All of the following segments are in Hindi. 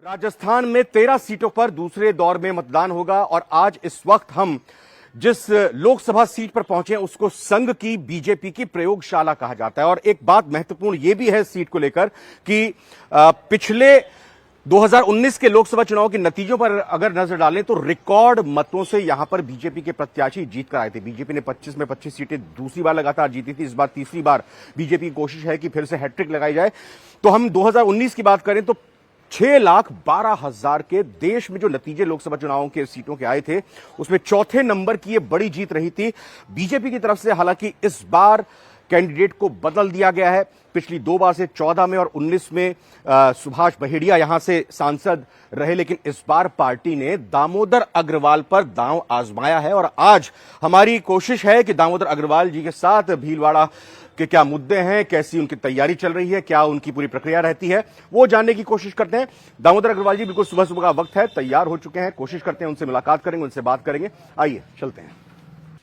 राजस्थान में 13 सीटों पर दूसरे दौर में मतदान होगा और आज इस वक्त हम जिस लोकसभा सीट पर पहुंचे हैं उसको संघ की बीजेपी की प्रयोगशाला कहा जाता है। और एक बात महत्वपूर्ण यह भी है सीट को लेकर कि पिछले 2019 के लोकसभा चुनाव के नतीजों पर अगर नजर डालें तो रिकॉर्ड मतों से यहां पर बीजेपी के प्रत्याशी जीत कर आए थे। बीजेपी ने 25 में 25 सीटें दूसरी बार लगातार जीती थी। इस बार तीसरी बार बीजेपी की कोशिश है कि फिर से हैट्रिक लगाई जाए। तो हम 2019 की बात करें तो 6,12,000 के देश में जो नतीजे लोकसभा चुनावों के सीटों के आए थे उसमें चौथे नंबर की ये बड़ी जीत रही थी बीजेपी की तरफ से। हालांकि इस बार कैंडिडेट को बदल दिया गया है। पिछली दो बार से 14 में और 19 में सुभाष बहेड़िया यहां से सांसद रहे, लेकिन इस बार पार्टी ने दामोदर अग्रवाल पर दांव आजमाया है। और आज हमारी कोशिश है कि दामोदर अग्रवाल जी के साथ भीलवाड़ा के क्या मुद्दे हैं, कैसी उनकी तैयारी चल रही है, क्या उनकी पूरी प्रक्रिया रहती है, वो जानने की कोशिश करते हैं। दामोदर अग्रवाल जी बिल्कुल सुबह सुबह का वक्त है, तैयार हो चुके हैं। कोशिश करते हैं उनसे मुलाकात करेंगे, उनसे बात करेंगे। आइए चलते हैं।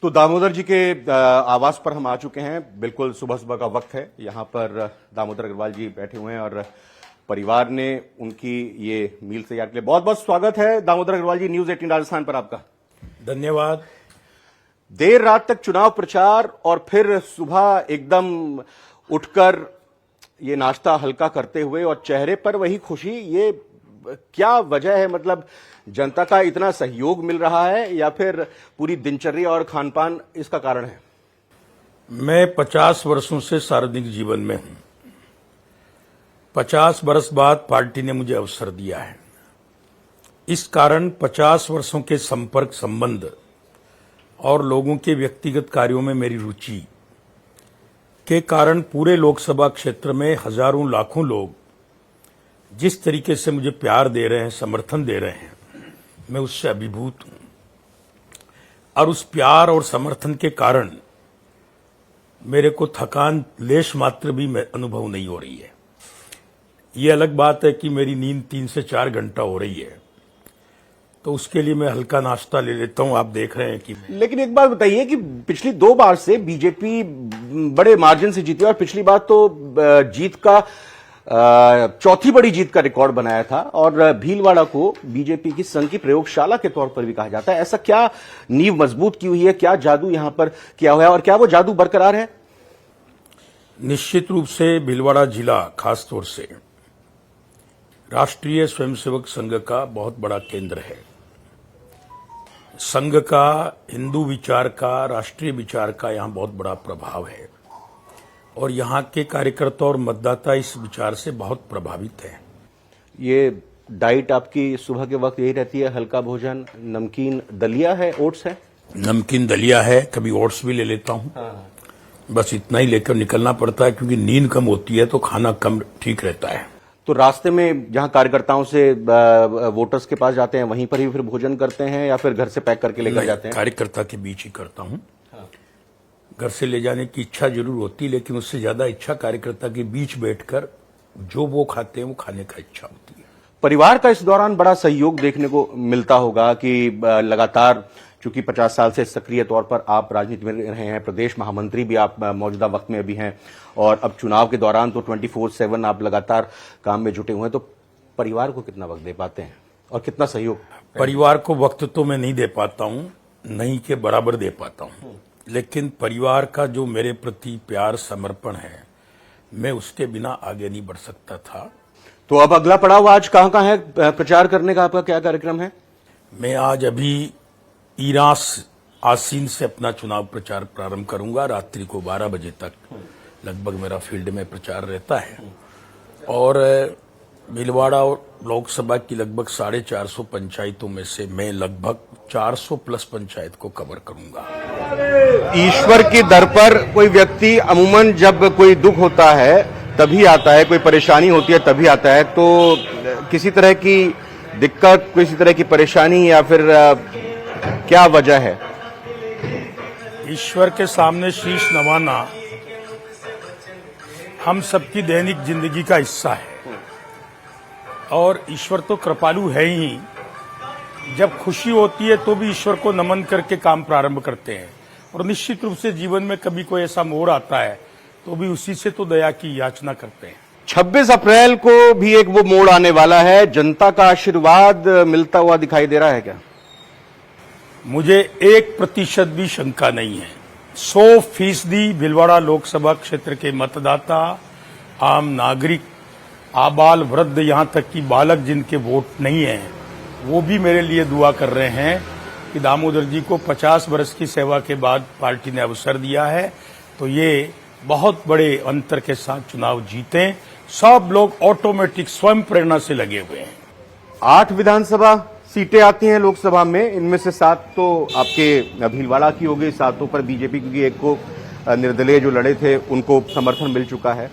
तो दामोदर जी के आवास पर हम आ चुके हैं। बिल्कुल सुबह सुबह का वक्त है। यहां पर दामोदर अग्रवाल जी बैठे हुए हैं और परिवार ने उनकी ये मील तैयार के लिए बहुत बहुत स्वागत है। दामोदर अग्रवाल जी, न्यूज 18 राजस्थान पर आपका धन्यवाद। देर रात तक चुनाव प्रचार और फिर सुबह एकदम उठकर ये नाश्ता हल्का करते हुए और चेहरे पर वही खुशी, ये क्या वजह है? मतलब जनता का इतना सहयोग मिल रहा है या फिर पूरी दिनचर्या और खानपान इसका कारण है? मैं 50 वर्षों से सार्वजनिक जीवन में हूं। 50 वर्ष बाद पार्टी ने मुझे अवसर दिया है। इस कारण 50 वर्षों के संपर्क संबंध और लोगों के व्यक्तिगत कार्यों में मेरी रुचि के कारण पूरे लोकसभा क्षेत्र में हजारों लाखों लोग जिस तरीके से मुझे प्यार दे रहे हैं, समर्थन दे रहे हैं, मैं उससे अभिभूत हूं। और उस प्यार और समर्थन के कारण मेरे को थकान लेश मात्र भी अनुभव नहीं हो रही है। ये अलग बात है कि मेरी नींद 3 से 4 घंटा हो रही है, तो उसके लिए मैं हल्का नाश्ता ले लेता हूं। आप देख रहे हैं कि लेकिन एक बात बताइए कि पिछली 2 बार से बीजेपी बड़े मार्जिन से जीती और पिछली बार तो जीत का चौथी बड़ी जीत का रिकॉर्ड बनाया था और भीलवाड़ा को बीजेपी की संघ की प्रयोगशाला के तौर पर भी कहा जाता है। ऐसा क्या नींव मजबूत की हुई है, क्या जादू यहां पर किया हुआ है और क्या वो जादू बरकरार है? निश्चित रूप से भीलवाड़ा जिला खासतौर से राष्ट्रीय स्वयंसेवक संघ का बहुत बड़ा केंद्र है। संघ का, हिंदू विचार का, राष्ट्रीय विचार का यहां बहुत बड़ा प्रभाव है और यहां के कार्यकर्ता और मतदाता इस विचार से बहुत प्रभावित हैं। ये डाइट आपकी सुबह के वक्त यही रहती है, हल्का भोजन, नमकीन दलिया है, ओट्स है? नमकीन दलिया है, कभी ओट्स भी ले लेता हूं। बस इतना ही लेकर निकलना पड़ता है क्योंकि नींद कम होती है तो खाना कम ठीक रहता है। तो रास्ते में जहां कार्यकर्ताओं से वोटर्स के पास जाते हैं वहीं पर ही फिर भोजन करते हैं या फिर घर से पैक करके लेकर जाते हैं? कार्यकर्ता के बीच ही करता हूं। घर से ले जाने की इच्छा जरूर होती, लेकिन उससे ज्यादा इच्छा कार्यकर्ता के बीच बैठकर जो वो खाते हैं वो खाने का इच्छा होती है। परिवार का इस दौरान बड़ा सहयोग देखने को मिलता होगा कि लगातार, चूंकि 50 साल से सक्रिय तौर पर आप राजनीति में रहे हैं, प्रदेश महामंत्री भी आप मौजूदा वक्त में भी हैं और अब चुनाव के दौरान तो 24/7 आप लगातार काम में जुटे हुए हैं। तो परिवार को कितना वक्त दे पाते हैं और कितना सहयोग? परिवार को वक्त तो मैं नहीं दे पाता हूं, नहीं के बराबर दे पाता हूं, लेकिन परिवार का जो मेरे प्रति प्यार, समर्पण है, मैं उसके बिना आगे नहीं बढ़ सकता था। तो अब अगला पड़ाव आज कहां है प्रचार करने का? आपका क्या कार्यक्रम है? मैं आज अभी ईरास आसीन से अपना चुनाव प्रचार प्रारंभ करूंगा। रात्रि को 12 बजे तक लगभग मेरा फील्ड में प्रचार रहता है और भीलवाड़ा और लोकसभा की लगभग 450 पंचायतों में से मैं लगभग 400 प्लस पंचायत को कवर करूंगा। ईश्वर की दर पर कोई व्यक्ति अमूमन जब कोई दुख होता है तभी आता है, कोई परेशानी होती है तभी आता है। तो किसी तरह की दिक्कत, किसी तरह की परेशानी या फिर क्या वजह है? ईश्वर के सामने शीश नवाना हम सबकी दैनिक जिंदगी का हिस्सा है और ईश्वर तो कृपालु है ही। जब खुशी होती है तो भी ईश्वर को नमन करके काम प्रारंभ करते हैं और निश्चित रूप से जीवन में कभी कोई ऐसा मोड़ आता है तो भी उसी से तो दया की याचना करते हैं। 26 अप्रैल को भी एक वो मोड़ आने वाला है, जनता का आशीर्वाद मिलता हुआ दिखाई दे रहा है क्या? मुझे 1% भी शंका नहीं है। 100% भीलवाड़ा लोकसभा क्षेत्र के मतदाता, आम नागरिक, आबाल वृद्ध, यहां तक कि बालक जिनके वोट नहीं है, वो भी मेरे लिए दुआ कर रहे हैं कि दामोदर जी को 50 वर्ष की सेवा के बाद पार्टी ने अवसर दिया है, तो ये बहुत बड़े अंतर के साथ चुनाव जीतें। सब लोग ऑटोमेटिक स्वयं प्रेरणा से लगे हुए हैं। 8 विधानसभा सीटें आती हैं लोकसभा में, इनमें से 7 तो आपके भीलवाड़ा की हो गई, 7 पर बीजेपी, क्योंकि एक को निर्दलीय जो लड़े थे उनको समर्थन मिल चुका है।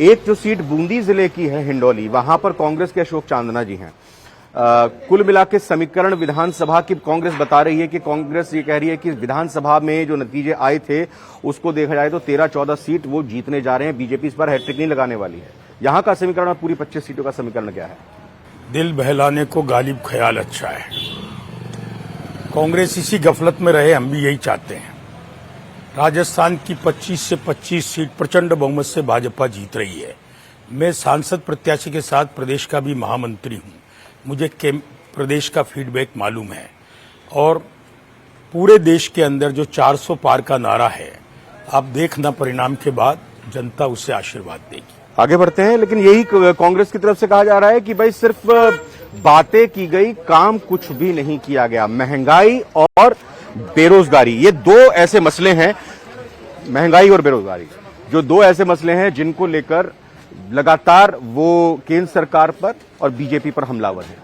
एक जो सीट बूंदी जिले की है, हिंडौली, वहां पर कांग्रेस के अशोक चांदना जी हैं। कुल मिला के समीकरण विधानसभा की कांग्रेस बता रही है कि कांग्रेस ये कह रही है कि विधानसभा में जो नतीजे आए थे उसको देखा जाए तो 13-14 सीट वो जीतने जा रहे हैं। बीजेपी इस पर हैट्रिक नहीं लगाने वाली है। यहां का समीकरण और पूरी 25 सीटों का समीकरण क्या है? दिल बहलाने को गालिब ख्याल अच्छा है। कांग्रेस इसी गफलत में रहे, हम भी यही चाहते हैं। राजस्थान की 25 से 25 सीट प्रचंड बहुमत से भाजपा जीत रही है। मैं सांसद प्रत्याशी के साथ प्रदेश का भी महामंत्री हूं। मुझे प्रदेश का फीडबैक मालूम है और पूरे देश के अंदर जो 400 पार का नारा है, आप देखना परिणाम के बाद जनता उसे आशीर्वाद देगी। आगे बढ़ते हैं, लेकिन यही कांग्रेस की तरफ से कहा जा रहा है कि भाई सिर्फ बातें की गई, काम कुछ भी नहीं किया गया। महंगाई और बेरोजगारी, ये 2 ऐसे मसले हैं, महंगाई और बेरोजगारी, जो 2 ऐसे मसले हैं जिनको लेकर लगातार वो केंद्र सरकार पर और बीजेपी पर हमलावर है।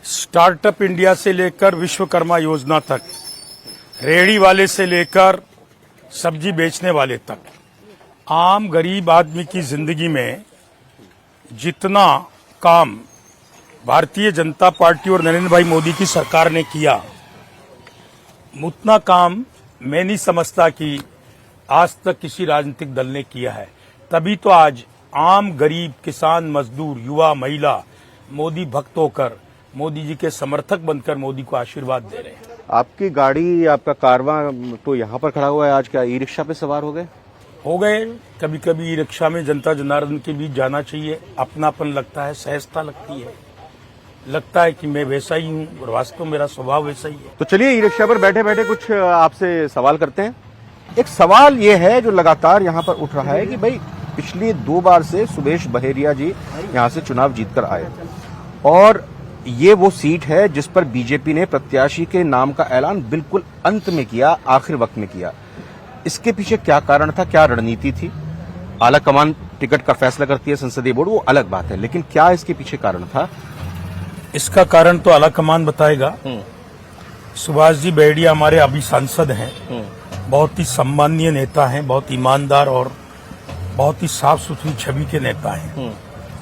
स्टार्टअप इंडिया से लेकर विश्वकर्मा योजना तक, रेहड़ी वाले से लेकर सब्जी बेचने वाले तक, आम गरीब आदमी की जिंदगी में जितना काम भारतीय जनता पार्टी और नरेंद्र भाई मोदी की सरकार ने किया, उतना काम मैं नहीं समझता कि आज तक किसी राजनीतिक दल ने किया है। तभी तो आज आम गरीब, किसान, मजदूर, युवा, महिला मोदी भक्त होकर, मोदी जी के समर्थक बनकर मोदी को आशीर्वाद दे रहे हैं। आपकी गाड़ी, आपका कारवां तो यहां पर खड़ा हुआ है, आज क्या ई रिक्शा पे सवार हो गए? कभी कभी ई रिक्शा में जनता जनार्दन के बीच जाना चाहिए, अपनापन लगता है, सहजता लगती है, लगता है कि मैं वैसा ही हूँ और वास्तव में मेरा स्वभाव वैसा ही है। तो चलिए ई रिक्शा पर बैठे बैठे कुछ आपसे सवाल करते हैं। एक सवाल ये है जो लगातार यहां पर उठ रहा है कि भाई पिछली 2 बार से सुबेश बहेरिया जी यहां से चुनाव जीतकर आए और ये वो सीट है जिस पर बीजेपी ने प्रत्याशी के नाम का ऐलान बिल्कुल अंत में किया, आखिर वक्त में किया। इसके पीछे क्या कारण था, क्या रणनीति थी? आला कमान टिकट का फैसला करती है संसदीय बोर्ड, वो अलग बात है, लेकिन क्या इसके पीछे कारण था? इसका कारण तो आला कमान बताएगा। सुभाष जी बहेड़िया हमारे अभी सांसद हैं, बहुत ही सम्माननीय नेता हैं, बहुत ईमानदार और बहुत ही साफ सुथरी छवि के नेता हैं।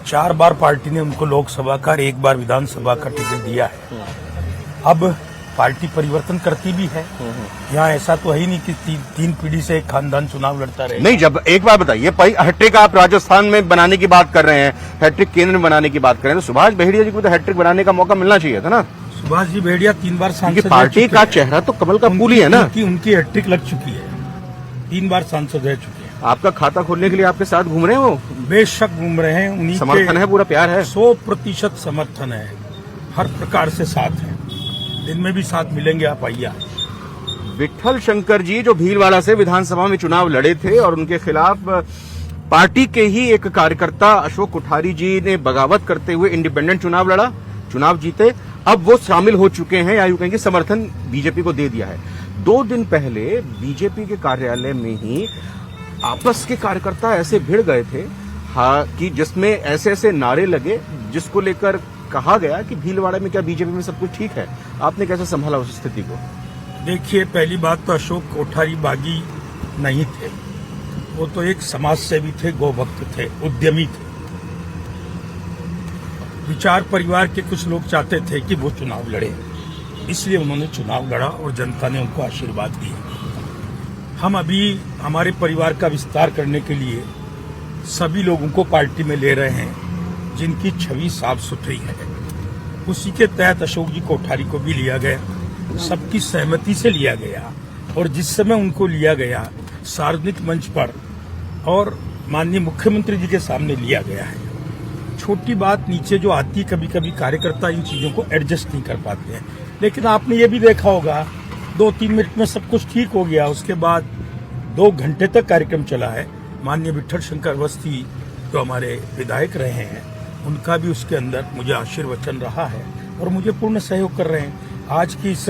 4 बार पार्टी ने उनको लोकसभा का, 1 बार विधानसभा का टिकट दिया है। अब पार्टी परिवर्तन करती भी है। यहाँ ऐसा तो है ही नहीं कि 3 पीढ़ी से एक खानदान चुनाव लड़ता रहे। नहीं, जब एक बार बताइए, हैट्रिक आप राजस्थान में बनाने की बात कर रहे हैं, हैट्रिक केंद्र में बनाने की बात कर रहे हैं, तो सुभाष बहेड़िया जी को तो हैट्रिक बनाने का मौका मिलना चाहिए था ना? सुभाष जी बहेड़िया 3 बार सांसद, पार्टी का चेहरा तो कमल का फूल ही है ना। उनकी हैट्रिक लग चुकी है, 3 बार सांसद रह चुके हैं। आपका खाता खोलने के लिए आपके साथ घूम रहे हैं वो? बेशक घूम रहे हैं, उन्हीं समर्थन है, पूरा प्यार है, 100% समर्थन है, हर प्रकार से साथ है, दिन में भी साथ मिलेंगे, आप आइए। विठल शंकर जी जो भीलवाड़ा से विधानसभा में चुनाव लड़े थे और उनके खिलाफ पार्टी के ही एक कार्यकर्ता अशोक कोठारी जी ने बगावत करते हुए इंडिपेंडेंट चुनाव लड़ा, चुनाव जीते। अब वो शामिल हो चुके हैं, या यूं कहेंगे समर्थन बीजेपी को दे दिया है। 2 दिन पहले बीजेपी के कार्यालय में ही आपस के कार्यकर्ता ऐसे भिड़ गए थे कि जिसमें ऐसे ऐसे नारे लगे, जिसको लेकर कहा गया कि भीलवाड़ा में क्या बीजेपी में सब कुछ ठीक है। आपने कैसे संभाला उस स्थिति को? देखिए, पहली बात तो अशोक कोठारी बागी नहीं थे, वो तो एक समाज सेवी थे, गोभक्त थे, उद्यमी थे। विचार परिवार के कुछ लोग चाहते थे कि वो चुनाव लड़े, इसलिए उन्होंने चुनाव लड़ा और जनता ने उनको आशीर्वाद दिया। हम अभी हमारे परिवार का विस्तार करने के लिए सभी लोगों को पार्टी में ले रहे हैं जिनकी छवि साफ सुथरी है। उसी के तहत अशोक जी कोठारी को भी लिया गया, सबकी सहमति से लिया गया, और जिस समय उनको लिया गया सार्वजनिक मंच पर और माननीय मुख्यमंत्री जी के सामने लिया गया है। छोटी बात नीचे जो आती, कभी कभी कार्यकर्ता इन चीजों को एडजस्ट नहीं कर पाते हैं, लेकिन आपने ये भी देखा होगा 2-3 मिनट में सब कुछ ठीक हो गया। उसके बाद 2 घंटे तक कार्यक्रम चला है। माननीय विठल शंकर अवस्थी जो हमारे विधायक रहे हैं, उनका भी उसके अंदर मुझे आशीर्वचन रहा है और मुझे पूर्ण सहयोग कर रहे हैं। आज की इस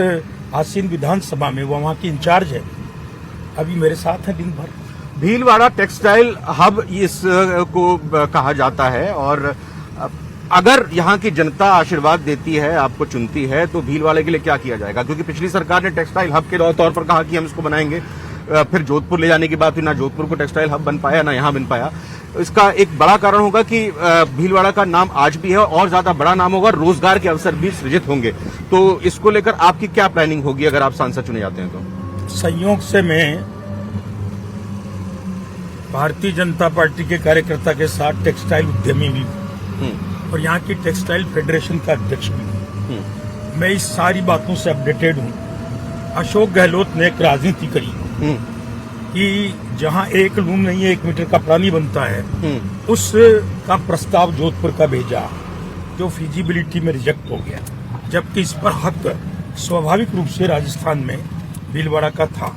आसीन विधानसभा में वो वहाँ की इंचार्ज है, अभी मेरे साथ है दिन भर। भीलवाड़ा टेक्सटाइल हब इस को कहा जाता है और अगर यहाँ की जनता आशीर्वाद देती है, आपको चुनती है, तो भीलवाड़े के लिए क्या किया जाएगा? क्योंकि पिछली सरकार ने टेक्सटाइल हब के तौर पर कहा कि हम इसको बनाएंगे, फिर जोधपुर ले जाने की बात हुई, ना जोधपुर को टेक्सटाइल हब बन पाया, ना यहाँ बन पाया। इसका एक बड़ा कारण होगा कि भीलवाड़ा का नाम आज भी है और ज्यादा बड़ा नाम होगा, रोजगार के अवसर भी सृजित होंगे। तो इसको लेकर आपकी क्या प्लानिंग होगी अगर आप सांसद चुने जाते हैं तो? संयोग से मैं भारतीय जनता पार्टी के कार्यकर्ता के साथ टेक्सटाइल उद्यमी भी हूँ और यहाँ की टेक्सटाइल फेडरेशन का अध्यक्ष भी हूँ। मैं इस सारी बातों से अपडेटेड हूँ। अशोक गहलोत ने एक राजनीति करी कि जहाँ एक लूम नहीं है 1 मीटर का प्राणी बनता है, उस का प्रस्ताव जोधपुर का भेजा, जो फिजिबिलिटी में रिजेक्ट हो गया, जबकि इस पर हक स्वाभाविक रूप से राजस्थान में भीलवाड़ा का था।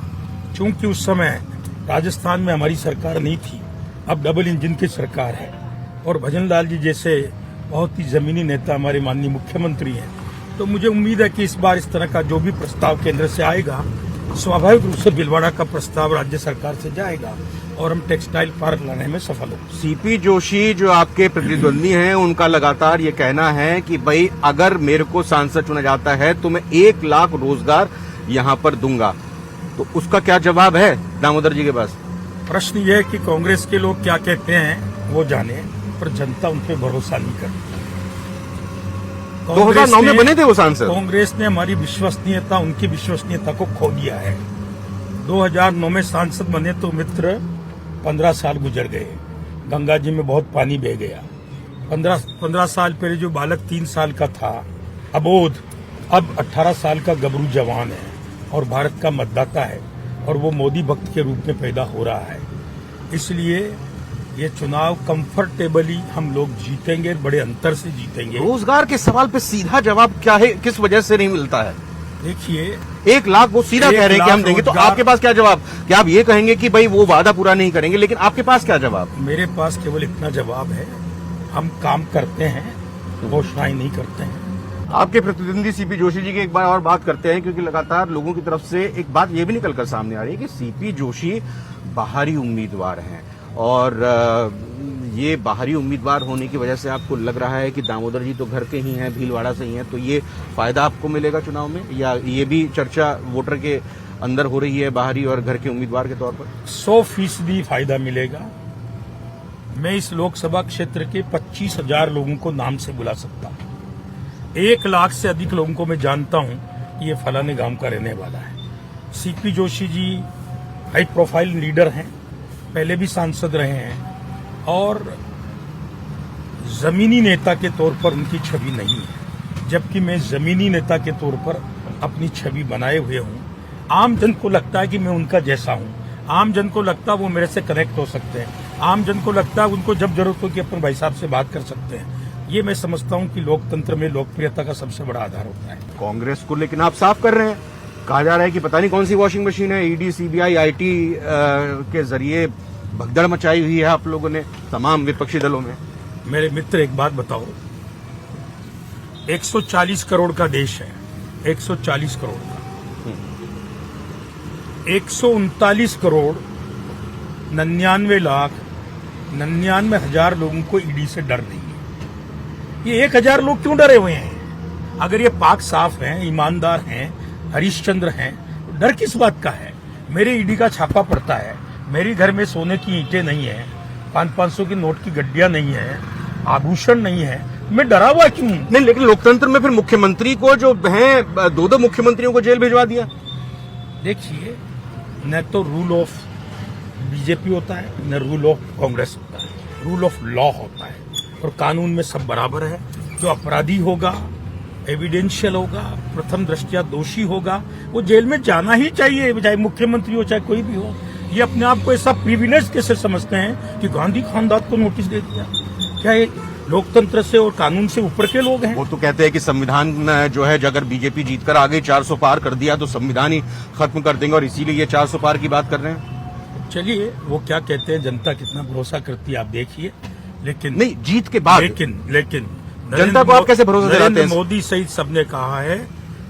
चूंकि उस समय राजस्थान में हमारी सरकार नहीं थी, अब डबल इंजन की सरकार है और भजन लाल जी जैसे बहुत ही जमीनी नेता हमारे माननीय मुख्यमंत्री हैं, तो मुझे उम्मीद है कि इस बार इस तरह का जो भी प्रस्ताव केंद्र से आएगा, स्वाभाविक रूप से भीलवाड़ा का प्रस्ताव राज्य सरकार से जाएगा और हम टेक्सटाइल पार्क लाने में सफल होंगे। सीपी जोशी जो आपके प्रतिद्वंदी हैं, उनका लगातार ये कहना है कि भाई अगर मेरे को सांसद चुना जाता है तो मैं 1 लाख रोजगार यहाँ पर दूंगा। तो उसका क्या जवाब है दामोदर जी के पास? प्रश्न यह है कि कांग्रेस के लोग क्या कहते हैं वो जाने, पर जनता उन पर भरोसा नहीं करती। 2009 में बने थे वो सांसद। कांग्रेस ने हमारी विश्वसनीयता, उनकी विश्वसनीयता को खो दिया है। 2009 में सांसद बने तो मित्र 15 साल गुजर गए, गंगा जी में बहुत पानी बह गया। 15 साल पहले जो बालक 3 साल का था अबोध, अब 18 साल का गबरू जवान है और भारत का मतदाता है और वो मोदी भक्त के रूप में पैदा हो रहा है। इसलिए ये चुनाव कंफर्टेबली हम लोग जीतेंगे, बड़े अंतर से जीतेंगे। रोजगार के सवाल पे सीधा जवाब क्या है, किस वजह से नहीं मिलता है? देखिए, 1 लाख वो सीधा कह रहे हैं कि हम देंगे, तो आपके पास क्या जवाब? क्या आप ये कहेंगे कि भाई वो वादा पूरा नहीं करेंगे, लेकिन आपके पास क्या जवाब? मेरे पास केवल इतना जवाब है, हम काम करते हैं, घोषणाएं नहीं करते हैं। आपके प्रतिद्वंदी सीपी जोशी जी की एक बार और बात करते हैं, क्योंकि लगातार लोगों की तरफ से एक बात ये भी निकलकर सामने आ रही है कि सीपी जोशी बाहरी उम्मीदवार हैं और ये बाहरी उम्मीदवार होने की वजह से आपको लग रहा है कि दामोदर जी तो घर के ही हैं, भीलवाड़ा से ही हैं, तो ये फायदा आपको मिलेगा चुनाव में, या ये भी चर्चा वोटर के अंदर हो रही है बाहरी और घर के उम्मीदवार के तौर पर? 100% फायदा मिलेगा। मैं इस लोकसभा क्षेत्र के 25,000 लोगों को नाम से बुला सकता हूँ। 1 लाख से अधिक लोगों को मैं जानता हूं कि ये फलाने गांव का रहने वाला है। CP Joshi ji high profile leader हैं, पहले भी सांसद रहे हैं और जमीनी नेता के तौर पर उनकी छवि नहीं है, जबकि मैं जमीनी नेता के तौर पर अपनी छवि बनाए हुए हूं। आम जन को लगता है कि मैं उनका जैसा हूं, आम जन को लगता है वो मेरे से कनेक्ट हो सकते हैं, आम जन को लगता है उनको जब जरूरत हो कि अपन भाई साहब से बात कर सकते हैं। ये मैं समझता हूं कि लोकतंत्र में लोकप्रियता का सबसे बड़ा आधार होता है। कांग्रेस को लेकिन आप साफ कर रहे हैं, कहा जा रहा है कि पता नहीं कौन सी वॉशिंग मशीन है, ईडी, सीबीआई, आईटी के जरिए भगदड़ मचाई हुई है आप लोगों ने तमाम विपक्षी दलों में। मेरे मित्र, एक बात बताओ, 140 करोड़ का देश है, 140 करोड़ का, 139 करोड़ 99,99,000 लोगों को ईडी से डर नहीं है। ये 1,000 लोग क्यों डरे हुए हैं? अगर ये पाक साफ हैं, ईमानदार हैं, हरिश्चंद्र हैं, तो डर किस बात का है? मेरे ईडी का छापा पड़ता है, मेरे घर में सोने की ईंटें नहीं है, 500 की नोट की गड्डियां नहीं है, आभूषण नहीं है, मैं डरा हुआ क्यों? नहीं, लेकिन लोकतंत्र में फिर मुख्यमंत्री को जो हैं 2 मुख्यमंत्रियों को जेल भिजवा दिया। देखिए, न तो रूल ऑफ बीजेपी होता है, न रूल ऑफ कांग्रेस होता है, रूल ऑफ लॉ होता है और कानून में सब बराबर है। जो अपराधी होगा, एविडेंशियल होगा, प्रथम दृष्टया दोषी होगा, वो जेल में जाना ही चाहिए, चाहे मुख्यमंत्री हो चाहे कोई भी हो। ये अपने आप को ऐसा प्रिविलेज कैसे समझते हैं कि गांधी खानदान को नोटिस दे दिया? क्या ये लोकतंत्र से और कानून से ऊपर के लोग हैं? वो तो कहते हैं कि संविधान जो है अगर बीजेपी जीतकर आ गई 400 पार कर दिया तो संविधान ही खत्म कर देंगे और इसीलिए ये 400 पार की बात कर रहे हैं। चलिए वो क्या कहते हैं, जनता कितना भरोसा करती है आप देखिए। लेकिन नहीं, जीत के बाद लेकिन जनता को आप कैसे भरोसा दिलाते हैं? नरेंद्र मोदी सहित सबने कहा है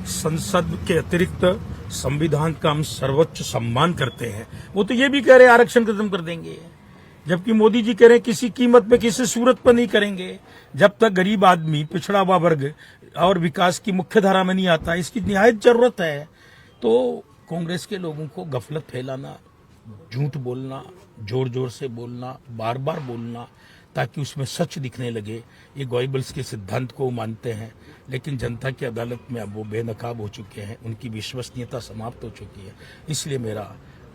संसद के अतिरिक्त संविधान का हम सर्वोच्च सम्मान करते हैं। वो तो ये भी कह रहे हैं आरक्षण खत्म कर देंगे, जबकि मोदी जी कह रहे हैं किसी कीमत पे किसी सूरत पर नहीं करेंगे। जब तक गरीब आदमी, पिछड़ा हुआ वर्ग और विकास की मुख्य धारा में नहीं आता, इसकी निहायत जरूरत है। तो कांग्रेस के लोगों को गफलत फैलाना, झूठ बोलना, जोर जोर से बोलना, बार बार बोलना ताकि उसमें सच दिखने लगे, ये गोइबल्स के सिद्धांत को मानते हैं। लेकिन जनता की अदालत में अब वो बेनकाब हो चुके हैं, उनकी विश्वसनीयता समाप्त हो चुकी है। इसलिए मेरा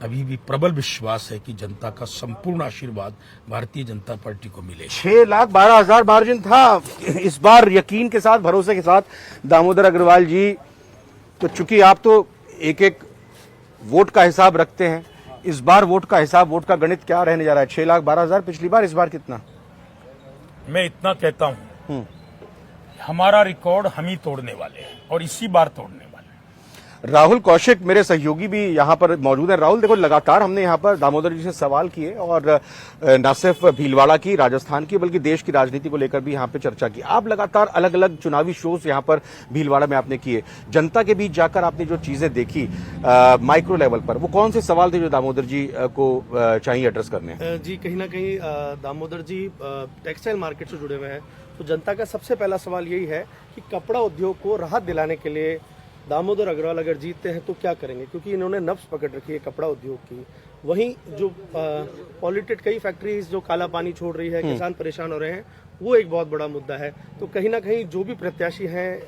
अभी भी प्रबल विश्वास है कि जनता का संपूर्ण आशीर्वाद भारतीय जनता पार्टी को मिलेगा। 6,12,000 मार्जिन था। इस बार यकीन के साथ, भरोसे के साथ दामोदर अग्रवाल जी, तो चूंकि आप तो एक एक वोट का हिसाब रखते हैं, इस बार वोट का हिसाब, वोट का गणित क्या रहने जा रहा है? 6,12,000 पिछली बार, इस बार कितना? मैं इतना कहता हूं, हमारा रिकॉर्ड हम ही तोड़ने वाले हैं और इसी बार तोड़ने वाले हैं। राहुल कौशिक मेरे सहयोगी भी यहाँ पर मौजूद है। राहुल, देखो लगातार हमने यहाँ पर दामोदर जी से सवाल किए और न सिर्फ भीलवाड़ा की, राजस्थान की, बल्कि देश की राजनीति को लेकर भी यहाँ पे चर्चा की। आप लगातार अलग अलग चुनावी शोज यहाँ पर भीलवाड़ा में आपने किए, जनता के बीच जाकर आपने जो चीजें देखी माइक्रो लेवल पर, वो कौन से सवाल थे जो दामोदर जी को चाहिए एड्रेस करने? जी, कहीं ना कहीं दामोदर जी टेक्सटाइल मार्केट से जुड़े हुए हैं, तो जनता का सबसे पहला सवाल यही है कि कपड़ा उद्योग को राहत दिलाने के लिए दामोदर अग्रवाल अगर जीतते हैं तो क्या करेंगे, क्योंकि इन्होंने नब्ज पकड़ रखी है कपड़ा उद्योग की। वहीं जो पॉल्यूटेड कई फैक्ट्रीज जो काला पानी छोड़ रही है, किसान परेशान हो रहे हैं, वो एक बहुत बड़ा मुद्दा है। तो कहीं ना कहीं जो भी प्रत्याशी हैं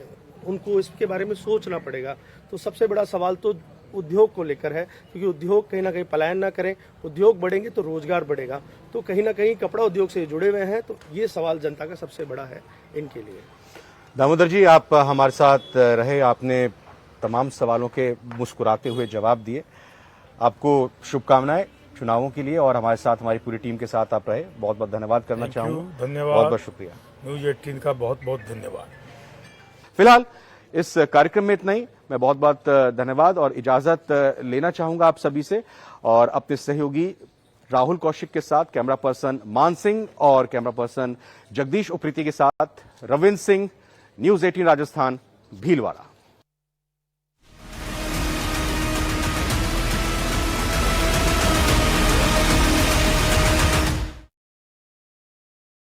उनको इसके बारे में सोचना पड़ेगा। तो सबसे बड़ा सवाल तो उद्योग को लेकर है, क्योंकि उद्योग कहीं ना कहीं पलायन ना करें, उद्योग बढ़ेंगे तो रोजगार बढ़ेगा। तो कहीं ना कहीं कपड़ा उद्योग से जुड़े हुए हैं, तो ये सवाल जनता का सबसे बड़ा है इनके लिए। दामोदर जी, आप हमारे साथ रहे, आपने तमाम सवालों के मुस्कुराते हुए जवाब दिए। आपको शुभकामनाएं चुनावों के लिए और हमारे साथ, हमारी पूरी टीम के साथ आप रहे, बहुत बहुत धन्यवाद करना चाहूंगा। धन्यवाद, बहुत बहुत शुक्रिया। न्यूज 18 का बहुत बहुत धन्यवाद। फिलहाल इस कार्यक्रम में इतना ही। मैं बहुत बहुत धन्यवाद और इजाजत लेना चाहूंगा आप सभी से, और अपने सहयोगी राहुल कौशिक के साथ, कैमरा पर्सन मान सिंह और कैमरा पर्सन जगदीश उप्रेती के साथ रविंद्र सिंह, न्यूज 18 राजस्थान, भीलवाड़ा।